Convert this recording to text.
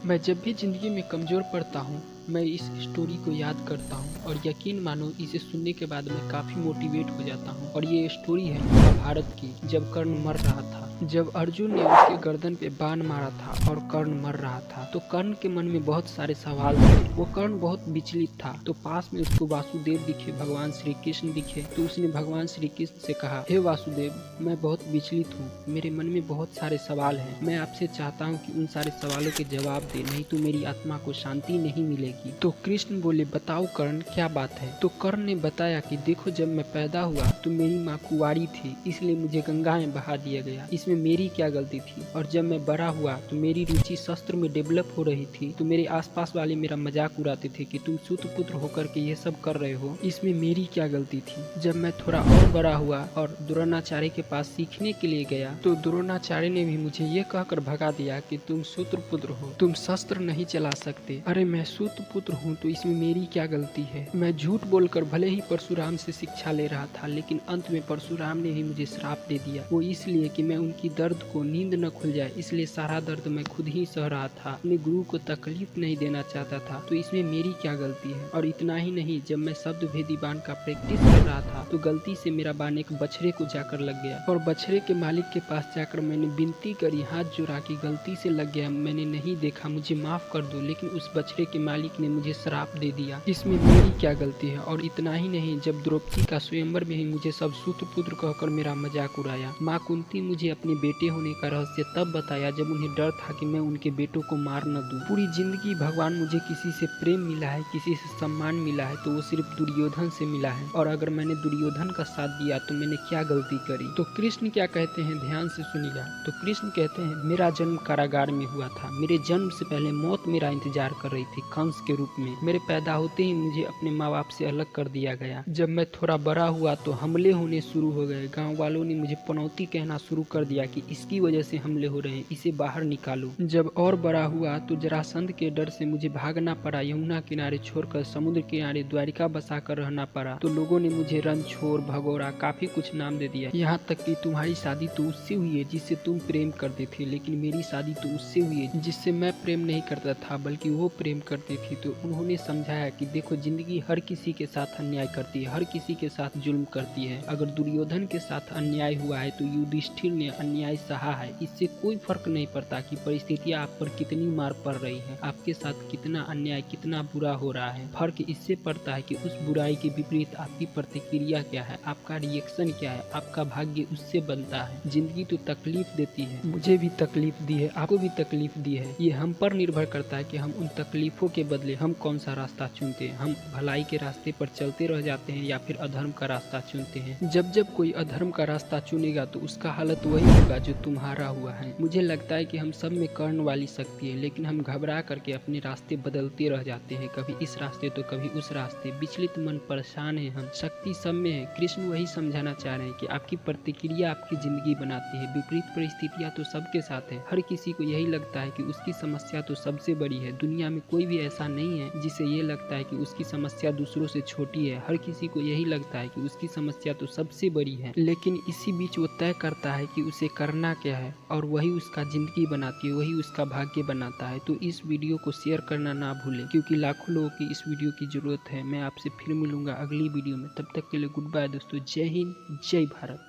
मैं जब भी ज़िंदगी में कमज़ोर पड़ता हूँ, मैं इस स्टोरी को याद करता हूँ और यकीन मानो इसे सुनने के बाद मैं काफ़ी मोटिवेट हो जाता हूँ। और ये स्टोरी है महाभारत की, जब कर्ण मर रहा था। जब अर्जुन ने उसके गर्दन पे बाण मारा था और कर्ण मर रहा था, तो कर्ण के मन में बहुत सारे सवाल थे। वो कर्ण बहुत विचलित था। तो पास में उसको वासुदेव दिखे, भगवान श्री कृष्ण दिखे। तो उसने भगवान श्री कृष्ण से कहा, हे वासुदेव, मैं बहुत विचलित हूँ, मेरे मन में बहुत सारे सवाल हैं। मैं आपसे चाहता हूँ कि उन सारे सवालों के जवाब दे, नहीं तो मेरी आत्मा को शांति नहीं मिलेगी। तो कृष्ण बोले, बताओ कर्ण, क्या बात है। तो कर्ण ने बताया कि देखो, जब मैं पैदा हुआ तो मेरी माँ कुंवारी थी, इसलिए मुझे गंगा में बहा दिया गया। इसमें मेरी क्या गलती थी। और जब मैं बड़ा हुआ तो मेरी रुचि शस्त्र में डेवलप हो रही थी, तो मेरे आसपास वाले मेरा मजाक उड़ाते थे कि तुम सूतपुत्र होकर के ये सब कर रहे हो, इसमें मेरी क्या गलती थी। जब मैं थोड़ा और बड़ा हुआ और द्रोणाचार्य के पास सीखने के लिए गया, तो द्रोणाचार्य ने भी मुझे ये कहकर भगा दिया कि तुम सूत्रपुत्र हो, तुम शस्त्र नहीं चला सकते। अरे मैं सूत्रपुत्र हूँ तो इसमें मेरी क्या गलती है। मैं झूठ बोलकर भले ही परशुराम से शिक्षा ले रहा था, लेकिन अंत में परशुराम ने भी मुझे श्राप दे दिया। वो इसलिए कि मैं उनकी दर्द को नींद न खुल जाए, इसलिए सारा दर्द मैं खुद ही सह रहा था। अपने गुरु को तकलीफ नहीं देना चाहता था, तो इसमें मेरी क्या गलती है। और इतना ही नहीं, जब मैं शब्द भेदी बाण का प्रैक्टिस कर रहा था, तो गलती से मेरा बाण एक बछड़े को जाकर लग गया। और बछड़े के मालिक के पास जाकर मैंने विनती करी, हाथ जुड़ा कि गलती से लग गया, मैंने नहीं देखा, मुझे माफ कर दो। लेकिन उस बछड़े के मालिक ने मुझे श्राप दे दिया, इसमें मेरी क्या गलती है। और इतना ही नहीं, जब द्रौपदी का स्वयंवर में ही मुझे सब सूत्रपुत्र कहकर मेरा मजाक उड़ाया। माँ कुंती मुझे अपने बेटे होने का रहस्य तब बताया जब उन्हें डर था कि मैं उनके बेटों को मार न दूं। पूरी जिंदगी भगवान मुझे किसी से प्रेम मिला है, किसी से सम्मान मिला है, तो वो सिर्फ दुर्योधन से मिला है। और अगर मैंने दुर्योधन का साथ दिया तो मैंने क्या गलती करी। तो कृष्ण क्या कहते हैं, ध्यान से सुनिएगा। तो कृष्ण कहते हैं, मेरा जन्म कारागार में हुआ था। मेरे जन्म से पहले मौत मेरा इंतजार कर रही थी कंस के रूप में। मेरे पैदा होते ही मुझे अपने माँ बाप से अलग कर दिया गया। जब मैं थोड़ा बड़ा हुआ तो हमले होने शुरू हो गए। गाँव वालों ने मुझे पनौती कहना शुरू कर दिया कि इसकी वजह से हमले हो रहे हैं, इसे बाहर निकालो। जब और बड़ा हुआ तो जरासंध के डर से मुझे भागना पड़ा। यमुना किनारे छोड़कर समुद्र किनारे द्वारिका बसा कर रहना पड़ा। तो लोगों ने मुझे रणछोड़, भगोड़ा, काफी कुछ नाम दे दिया। यहाँ तक कि तुम्हारी शादी तो उससे हुई है जिससे तुम प्रेम करते थे, लेकिन मेरी शादी तो उससे हुई है जिससे मैं प्रेम नहीं करता था, बल्कि वो प्रेम करती थी। तो उन्होंने समझाया कि देखो, जिंदगी हर किसी के साथ अन्याय करती है, हर किसी के साथ जुल्म करती है। अगर दुर्योधन के साथ अन्याय हुआ है तो युधिष्ठिर ने अन्याय सहा है। इससे कोई फर्क नहीं पड़ता कि परिस्थितियां आप पर कितनी मार पड़ रही है, आपके साथ कितना अन्याय, कितना बुरा हो रहा है। फर्क इससे पड़ता है कि उस बुराई के विपरीत आपकी प्रतिक्रिया क्या है, आपका रिएक्शन क्या है, आपका भाग्य उससे बनता है। जिंदगी तो तकलीफ देती है, मुझे भी तकलीफ दी है, आपको भी तकलीफ दी है। ये हम पर निर्भर करता है कि हम उन तकलीफों के बदले हम कौन सा रास्ता चुनते हैं। हम भलाई के रास्ते पर चलते रह जाते हैं या फिर अधर्म का रास्ता चुनते हैं। जब जब कोई अधर्म का रास्ता चुनेगा तो उसका हालत वही होगा जो तुम्हारा हुआ है। मुझे लगता है कि हम सब में कर्ण वाली शक्ति है, लेकिन हम घबरा करके अपने रास्ते बदलते रह जाते हैं, कभी इस रास्ते तो कभी उस रास्ते। विचलित मन, परेशान है हम। शक्ति सब में है। कृष्ण वही समझाना चाह रहे हैं कि आपकी प्रतिक्रिया आपकी जिंदगी बनाती है। विपरीत परिस्थितियां तो सबके साथ है। हर किसी को यही लगता है कि उसकी समस्या तो सबसे बड़ी है। दुनिया में कोई भी ऐसा नहीं है जिसे ये लगता है कि उसकी समस्या दूसरों से छोटी है। हर किसी को यही लगता है कि उसकी समस्या तो सबसे बड़ी है। लेकिन इसी बीच वो तय करता है कि उसे करना क्या है, और वही उसका जिंदगी बनाती है, वही उसका भाग्य बनाता है। तो इस वीडियो को शेयर करना ना भूलें, क्योंकि लाखों लोगों की इस वीडियो की जरूरत है। मैं आपसे फिर मिलूंगा अगली वीडियो में, तब तक के लिए गुड बाय दोस्तों। जय हिंद, जय भारत।